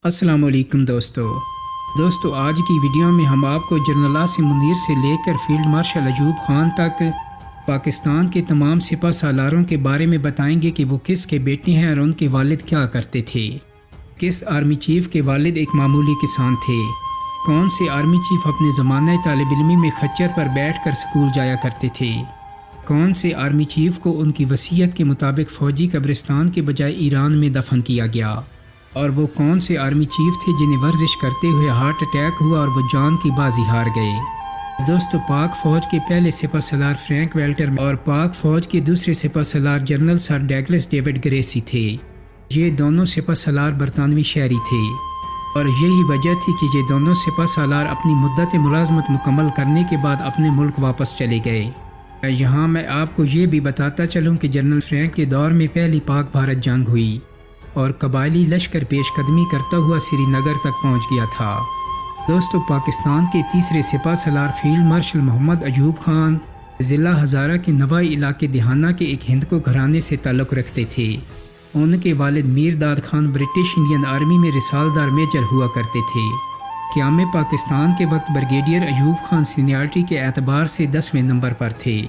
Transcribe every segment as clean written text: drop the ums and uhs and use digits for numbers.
अस्सलाम वालेकुम दोस्तों आज की वीडियो में हम आपको जनरल आसिम मुनीर से लेकर फील्ड मार्शल अयूब खान तक पाकिस्तान के तमाम सिपह सालारों के बारे में बताएंगे कि वो किस के बेटे हैं और उनके वालिद क्या करते थे। किस आर्मी चीफ के वालिद एक मामूली किसान थे। कौन से आर्मी चीफ अपने ज़माने तालिब इल्मी में खच्चर पर बैठ कर स्कूल जाया करते थे। कौन से आर्मी चीफ को उनकी वसीयत के मुताबिक फ़ौजी कब्रिस्तान के बजाय ईरान में दफन किया गया। और वो कौन से आर्मी चीफ थे जिन्हें वर्जिश करते हुए हार्ट अटैक हुआ और वो जान की बाजी हार गए। दोस्तों पाक फ़ौज के पहले सिपह सलार फ्रैंक वेल्टर और पाक फ़ौज के दूसरे सिपह सलार general sir Douglas David Gracey थे। ये दोनों सिपह सलार बरतानवी शहरी थे और यही वजह थी कि ये दोनों सिपह सलार अपनी मुद्दत मुलाजमत मुकम्मल करने के बाद अपने मुल्क वापस चले गए। यहाँ मैं आपको ये भी बताता चलूँ कि जनरल फ्रैंक के दौर में पहली पाक भारत जंग हुई और कबायली लश्कर पेशकदमी करता हुआ श्रीनगर तक पहुंच गया था। दोस्तों पाकिस्तान के तीसरे सिपह सलार फील्ड मार्शल मोहम्मद अयूब खान ज़िला हज़ारा के नवाई इलाके दिहाना के एक हिंदको घराने से ताल्लुक़ रखते थे। उनके वालिद मीर दाद खान ब्रिटिश इंडियन आर्मी में रिसालदार मेजर हुआ करते थे। क़याम पाकिस्तान के वक्त ब्रिगेडियर अयूब खान सीनियरिटी के एतबार से 10वें नंबर पर थे।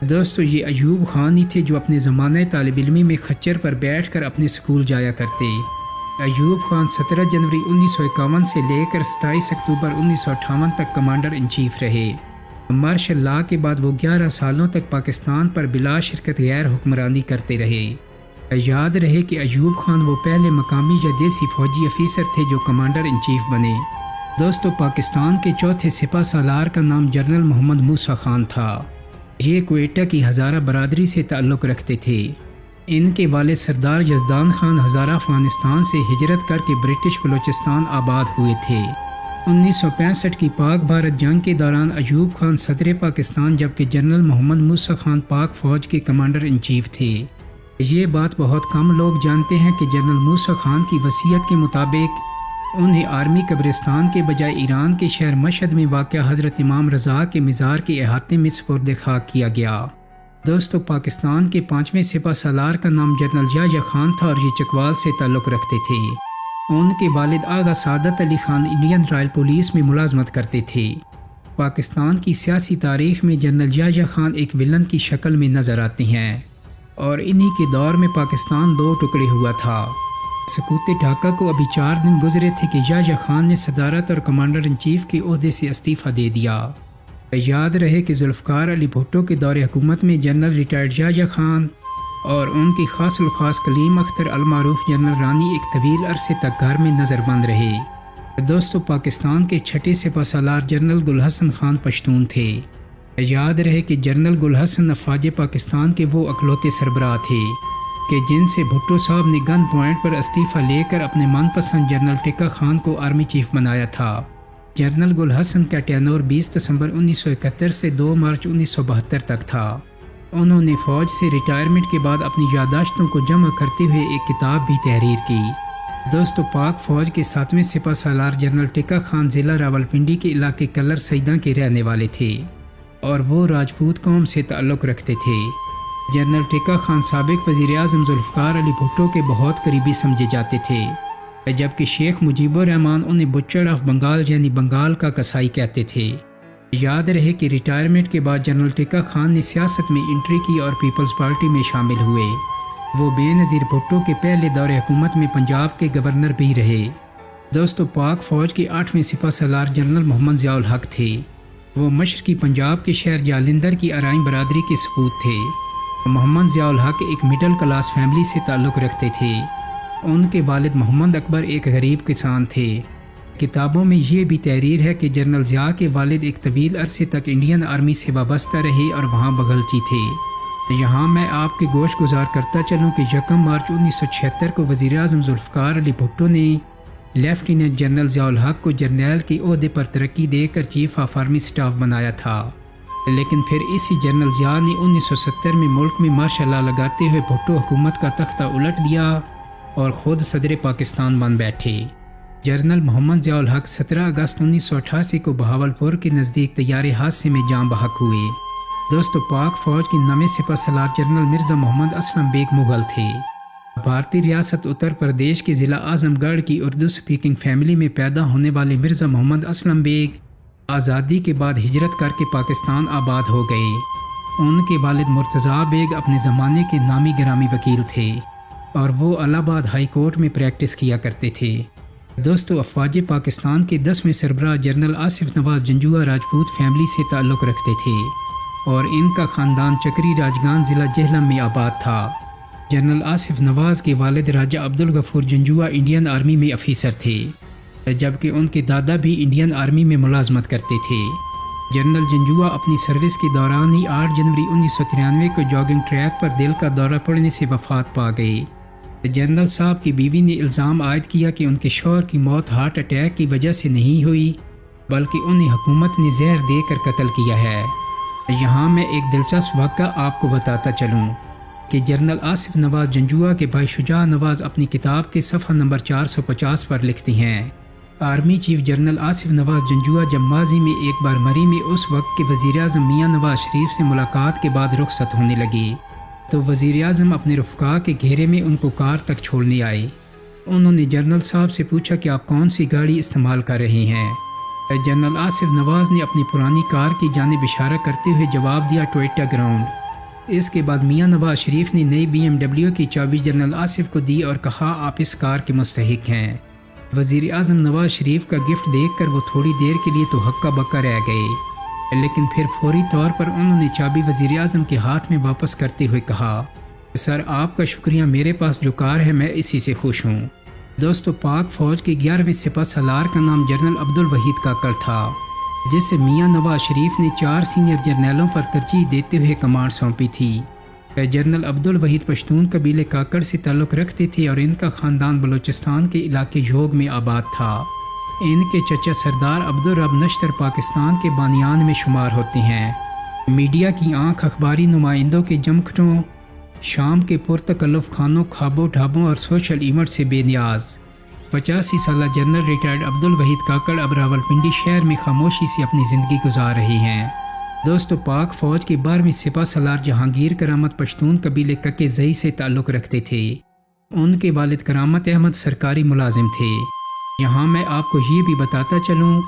दोस्तों ये अयूब खान ही थे जो अपने ज़माने तालिब इल्मी में खच्चर पर बैठकर अपने स्कूल जाया करते। अयूब खान 17 जनवरी 1951 से लेकर 27 अक्टूबर 1958 तक कमांडर इन चीफ रहे। मार्शल लॉ के बाद वो 11 सालों तक पाकिस्तान पर बिला शिरकत गैर हुक्मरानी करते रहे। याद रहे कि अयूब खान वो पहले मकामी या देसी फौजी अफीसर थे जो कमांडर इन चीफ बने। दोस्तों पाकिस्तान के चौथे सिपह सालार का नाम जनरल मोहम्मद मूसा खान था। ये क्वेटा की हज़ारा बरादरी से ताल्लुक़ रखते थे। इनके वाले सरदार यज़दान खान हज़ारा अफ़गानिस्तान से हिजरत करके ब्रिटिश बलूचिस्तान आबाद हुए थे। 1965 की पाक भारत जंग के दौरान अयूब खान सदर पाकिस्तान जबकि जनरल मोहम्मद मूसा खान पाक फ़ौज के कमांडर इन चीफ थे। ये बात बहुत कम लोग जानते हैं कि जनरल मूसा खान की वसीयत के मुताबिक उन्हें आर्मी कब्रिस्तान के बजाय ईरान के शहर मशहद में वाक़या हज़रत इमाम रज़ा के मज़ार के अहाते में सुपुर्द खाक किया गया। दोस्तों पाकिस्तान के 5वें सिपह सालार का नाम जनरल याह्या खान था और ये चकवाल से ताल्लुक़ रखते थे। उनके वालिद Agha Saadat Ali Khan Indian royal police में मुलाजमत करते थे। पाकिस्तान की सियासी तारीख़ में जनरल याह्या खान एक विलन की शक्ल में नज़र आते हैं और इन्हीं के दौर में पाकिस्तान 2 टुकड़े हुआ था। सकूत ढाका को अभी 4 दिन गुजरे थे कि याह्या खान ने सदारत और कमांडर इन चीफ के ओहदे से इस्तीफ़ा दे दिया। याद रहे कि जुल्फ़कार अली भुट्टो के दौरे हुकूमत में जनरल रिटायर्ड याह्या खान और उनकी खासुल खास कलीम अख्तर अल मारूफ जनरल रानी एक तवील अरसे तक घर में नज़रबंद रहे। दोस्तों पाकिस्तान के छठे सिपह सालार जनरल गुल हसन खान पश्तून थे। याद रहे कि जनरल गुल हसन अफ़वाज पाकिस्तान के वो अकलौते सरबराह थे कि जिनसे भुट्टो साहब ने गन पॉइंट पर इस्तीफ़ा लेकर अपने मनपसंद जनरल टिक्का खान को आर्मी चीफ बनाया था। जनरल गुल हसन का टेनोर 20 दिसंबर 1971 से 2 मार्च 1972 तक था। उन्होंने फ़ौज से रिटायरमेंट के बाद अपनी यादाश्तों को जमा करते हुए एक किताब भी तहरीर की। दोस्तों पाक फ़ौज के 7वें सिपह सालार जनरल टिक्का खान ज़िला रावलपिंडी के इलाके कलर सईदा के रहने वाले थे और वो राजपूत कौम से ताल्लुक़ रखते थे। जनरल टिक्का खान साबिक वज़ीर आज़म जुल्फ़कार अली भुट्टो के बहुत करीबी समझे जाते थे जबकि शेख मुजीबुर रहमान उन्हें बुच्चड़ ऑफ बंगाल यानी बंगाल का कसाई कहते थे। याद रहे कि रिटायरमेंट के बाद जनरल टिक्का खान ने सियासत में एंट्री की और पीपल्स पार्टी में शामिल हुए। वो बेनज़ीर भुट्टो के पहले दौरे हुकूमत में पंजाब के गवर्नर भी रहे। दोस्तों पाक फ़ौज के 8वें सिपह सालार जनरल मोहम्मद ज़ियाउल हक थे। वो मशरक़ी पंजाब के शहर जालंधर की अराई बरादरी के सपूत थे। मोहम्मद ज़ियाउल हक एक मिडिल क्लास फैमिली से ताल्लुक़ रखते थे। उनके वालिद मोहम्मद अकबर एक गरीब किसान थे। किताबों में ये भी तहरीर है कि जनरल ज़िया के वालिद एक तवील अरसे तक इंडियन आर्मी से वाबस्ता रहे और वहाँ बगलची थे। यहाँ मैं आपके गोश गुजार करता चलूँ कि 1 मार्च 1976 को वज़ीर आज़म जुल्फ़कार अली भुट्टो ने लेफ्टिनेंट जनरल ज़ियाउल हक को जर्नैल के ओहदे पर तरक्की देकर चीफ ऑफ आर्मी स्टाफ बनाया था। लेकिन फिर इसी जनरल ज़िया ने 1970 में मुल्क में मार्शल लॉ लगाते हुए भुट्टो हुकूमत का तख्ता उलट दिया और ख़ुद सदर पाकिस्तान बन बैठे। जनरल मोहम्मद ज़ियाउल हक 17 अगस्त 1988 को बहावलपुर के नज़दीक तैयारे हादसे में जान बहक हुए। दोस्तों पाक फ़ौज के नवे सिपह सलार जनरल मिर्ज़ा मोहम्मद असलम बेग मुग़ल थे। بھارتی ریاست اتر پردیش کے ضلع اعظم گڑھ کی اردو سپیکنگ فیملی میں پیدا ہونے والے مرزا محمد اسلم بیگ آزادی کے بعد ہجرت کر کے پاکستان آباد ہو گئے۔ ان کے والد مرتضیٰ بیگ اپنے زمانے کے نامی گرامی وکیل تھے اور وہ الہ آباد ہائی کورٹ میں پریکٹس کیا کرتے تھے۔ دوستو، افواج پاکستان کے 10ویں سربراہ جنرل آصف نواز جنجوعہ راجپوت فیملی سے تعلق رکھتے تھے اور ان کا خاندان چکری راجگان ضلع جہلم میں آباد تھا۔ جنرل آصف نواز کے والد راجہ عبدالغفور جنجوعہ انڈین آرمی میں افیسر تھے، جبکہ ان کے دادا بھی انڈین آرمی میں ملازمت کرتے تھے۔ جنرل جنجوعہ اپنی سروس کے دوران ہی 8 جنوری 1993 کو جاگنگ ٹریک پر دل کا دورہ پڑنے سے وفات پا گئے۔ جنرل صاحب کی بیوی نے الزام عائد کیا کہ ان کے شوہر کی موت ہارٹ اٹیک کی وجہ سے نہیں ہوئی بلکہ انہیں حکومت نے زہر دے کر قتل کیا ہے۔ یہاں میں ایک دلچسپ واقعہ آپ کو بتاتا چلوں کہ جنرل آصف نواز جنجوعہ کے بھائی شجاع نواز اپنی کتاب کے صفحہ نمبر 450 پر لکھتے ہیں، آرمی چیف جنرل آصف نواز جنجوعہ جب ماضی میں ایک بار مری میں اس وقت کے وزیر اعظم میاں نواز شریف سے ملاقات کے بعد رخصت ہونے لگی تو وزیر اعظم اپنے رفقا کے گھیرے میں ان کو کار تک چھوڑنے آئے۔ انہوں نے جنرل صاحب سے پوچھا کہ آپ کون سی گاڑی استعمال کر رہے ہیں؟ جنرل آصف نواز نے اپنی پرانی کار کی جانب اشارہ کرتے ہوئے جواب دیا، ٹوئٹا گراؤنڈ۔ اس کے بعد میاں نواز شریف نے نئی BMW کی چابی جنرل آصف کو دی اور کہا، آپ اس کار کے مستحق ہیں۔ وزیر اعظم نواز شریف کا گفٹ دیکھ کر وہ تھوڑی دیر کے لیے تو ہکا بکا رہ گئے، لیکن پھر فوری طور پر انہوں نے چابی وزیر اعظم کے ہاتھ میں واپس کرتے ہوئے کہا، سر آپ کا شکریہ، میرے پاس جو کار ہے میں اسی سے خوش ہوں۔ دوستو، پاک فوج کے 11ویں سپہ سالار کا نام جنرل عبدالوحید کاکڑ تھا، جسے میاں نواز شریف نے 4 سینئر جرنیلوں پر ترجیح دیتے ہوئے کمانڈ سونپی تھی۔ جنرل عبدالوحید پشتون قبیلے کاکڑ سے تعلق رکھتے تھے اور ان کا خاندان بلوچستان کے علاقے یوگ میں آباد تھا۔ ان کے چچا سردار عبدالرب نشتر پاکستان کے بانیان میں شمار ہوتے ہیں۔ میڈیا کی آنکھ اخباری نمائندوں کے جمکٹوں، شام کے پرتکلف کھانوں، خوابوں، ڈھابوں اور سوشل ایونٹ سے بے نیاز 85 سالہ جنرل ریٹائرڈ عبدالوحید کاکڑ اب راولپنڈی شہر میں خاموشی سے اپنی زندگی گزار رہے ہیں۔ دوستو، پاک فوج کے 12ویں سپہ سالار جہانگیر کرامت پشتون قبیلے ککے زئی سے تعلق رکھتے تھے۔ ان کے والد کرامت احمد سرکاری ملازم تھے۔ یہاں میں آپ کو یہ بھی بتاتا چلوں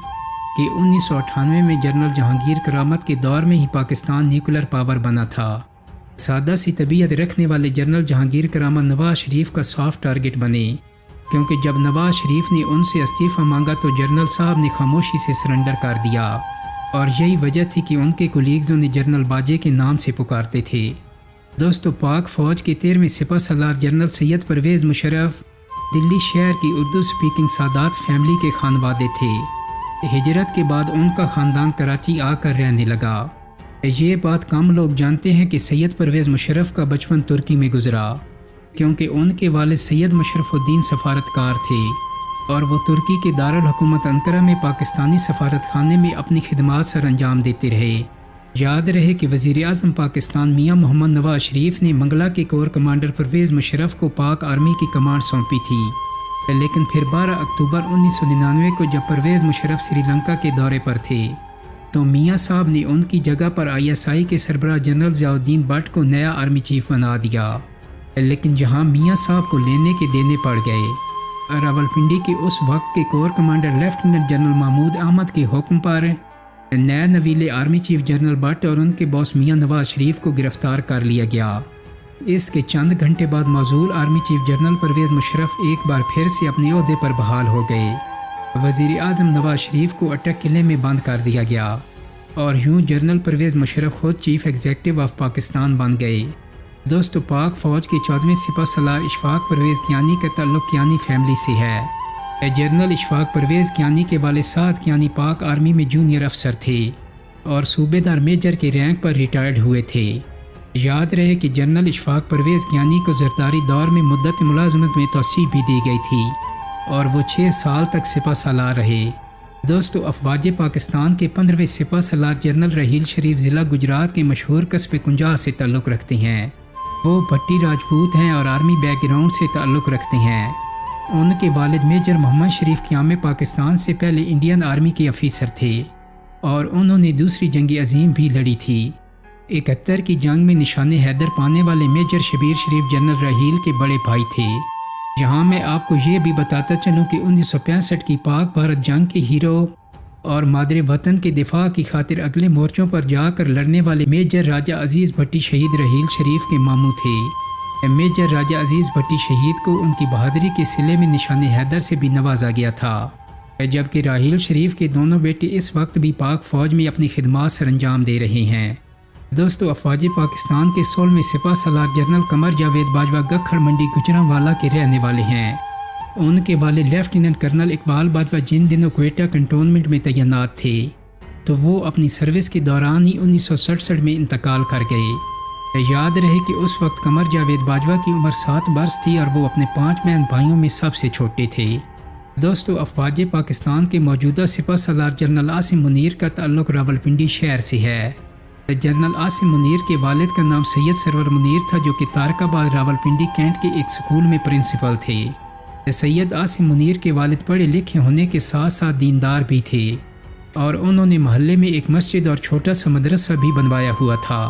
کہ 1998 میں جنرل جہانگیر کرامت کے دور میں ہی پاکستان نیوکلر پاور بنا تھا۔ سادہ سی طبیعت رکھنے والے جنرل جہانگیر کرامت نواز شریف کا سافٹ ٹارگٹ بنے، کیونکہ جب نواز شریف نے ان سے استعفیٰ مانگا تو جنرل صاحب نے خاموشی سے سرنڈر کر دیا، اور یہی وجہ تھی کہ ان کے کولیگز انہیں جنرل باجے کے نام سے پکارتے تھے۔ دوستو، پاک فوج کے 13ویں سپہ سالار جنرل سید پرویز مشرف دلی شہر کی اردو سپیکنگ سادات فیملی کے خانوادے تھے۔ ہجرت کے بعد ان کا خاندان کراچی آ کر رہنے لگا۔ یہ بات کم لوگ جانتے ہیں کہ سید پرویز مشرف کا بچپن ترکی میں گزرا، کیونکہ ان کے والد سید مشرف الدین سفارتکار تھے اور وہ ترکی کے دارالحکومت انقرہ میں پاکستانی سفارت خانے میں اپنی خدمات سر انجام دیتے رہے۔ یاد رہے کہ وزیر اعظم پاکستان میاں محمد نواز شریف نے منگلا کے کور کمانڈر پرویز مشرف کو پاک آرمی کی کمانڈ سونپی تھی، لیکن پھر 12 اکتوبر 1999 کو جب پرویز مشرف سری لنکا کے دورے پر تھے تو میاں صاحب نے ان کی جگہ پر ISI کے سربراہ جنرل ضیاء الدین بٹ کو نیا آرمی چیف بنا دیا، لیکن جہاں میاں صاحب کو لینے کے دینے پڑ گئے۔ راولپنڈی کے اس وقت کے corps commander lieutenant general Mahmood Ahmed کے حکم پر نئے نویلے آرمی چیف جنرل بٹ اور ان کے باس میاں نواز شریف کو گرفتار کر لیا گیا۔ اس کے چند گھنٹے بعد معزول army chief general Pervez Musharraf ایک بار پھر سے اپنے عہدے پر بحال ہو گئے۔ وزیر اعظم نواز شریف کو اٹک قلعے میں بند کر دیا گیا اور یوں جنرل پرویز مشرف خود چیف ایگزیکٹو آف پاکستان بن گئے۔ دوستو، پاک فوج کے 14ویں سپہ سالار اشفاق پرویز کیانی کا تعلق کیانی فیملی سے ہے۔ جنرل اشفاق پرویز کیانی کے والد سعد کیانی پاک آرمی میں جونیئر افسر تھے اور صوبے دار میجر کے رینک پر ریٹائرڈ ہوئے تھے۔ یاد رہے کہ جنرل اشفاق پرویز کیانی کو زرداری دور میں مدت ملازمت میں توسیع بھی دی گئی تھی اور وہ 6 سال تک سپہ سالار رہے۔ دوستو، افواج پاکستان کے 15ویں سپہ سالار جنرل رحیل شریف ضلع گجرات کے مشہور قصبے کنجا سے تعلق رکھتے ہیں۔ وہ بھٹی راجپوت ہیں اور آرمی بیک گراؤنڈ سے تعلق رکھتے ہیں۔ ان کے والد میجر محمد شریف قیام پاکستان سے پہلے انڈین آرمی کے افیسر تھے اور انہوں نے دوسری جنگ عظیم بھی لڑی تھی۔ 71 की जंग में निशान हैदर पाने वाले मेजर शबीर शरीफ जनरल राहील के बड़े भाई थे। जहां मैं आपको ये भी बताता चलूं कि 1965 की पाक भारत जंग के हीरो और मादरे वतन के दिफा की खातिर अगले मोर्चों पर जाकर लड़ने वाले मेजर राजा अजीज़ भट्टी शहीद राहील शरीफ के मामू थे। मेजर राजा अजीज़ भट्टी शहीद को उनकी बहादुरी के सिले में निशान हैदर से भी नवाजा गया था, जबकि राहील शरीफ के दोनों बेटे इस वक्त भी पाक फ़ौज में अपनी खिदमात सर अंजाम दे रहे हैं। दोस्तों, अफवाज पाकिस्तान के 16वें सिपह सलार जनरल कमर जावेद बाजवा गखड़ मंडी गुजरांवाला के रहने वाले हैं। उनके वालिद लेफ्टिनेंट कर्नल इकबाल बाजवा जिन दिनों क्वेटा कंटोनमेंट में तैनात थे, तो वो अपनी सर्विस के दौरान ही 1967 में इंतकाल कर गए। याद रहे कि उस वक्त कमर जावेद बाजवा की उम्र 7 बरस थी और वो अपने 5 बहन भाइयों में सबसे छोटे थे। दोस्तों, अफवाज पाकिस्तान के मौजूदा सिपह सलार जनरल आसिम मुनीर का ताल्लुक रावलपिंडी शहर से है। जनरल आसिम मुनीर के वालिद का नाम सैयद सरवर मुनीर था, जो कि तारकाबाद रावलपिंडी कैंट के एक स्कूल में प्रिंसिपल थे। सैयद आसिम मुनीर के वालिद पढ़े लिखे होने के साथ साथ दीनदार भी थे और उन्होंने मोहल्ले में एक मस्जिद और छोटा सा मदरसा भी बनवाया हुआ था।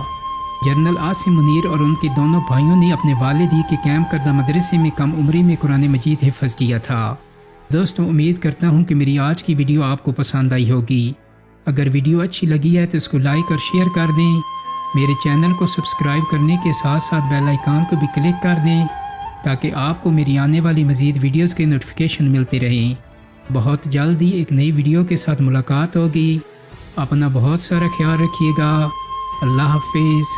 जनरल आसिम मुनीर और उनके दोनों भाइयों ने अपने वालिद ही के कैम करदा मदरसे में कम उम्री में कुरान मजीद हिफ्ज़ किया था। दोस्तों, उम्मीद करता हूँ कि मेरी आज की वीडियो आपको पसंद आई होगी। अगर वीडियो अच्छी लगी है तो इसको लाइक और शेयर कर दें। मेरे चैनल को सब्सक्राइब करने के साथ साथ बेल आइकन को भी क्लिक कर दें, ताकि आपको मेरी आने वाली मज़ीद वीडियोज़ के नोटिफिकेशन मिलते रहें। बहुत जल्द ही एक नई वीडियो के साथ मुलाकात होगी। अपना बहुत सारा ख्याल रखिएगा। अल्लाह हाफिज़।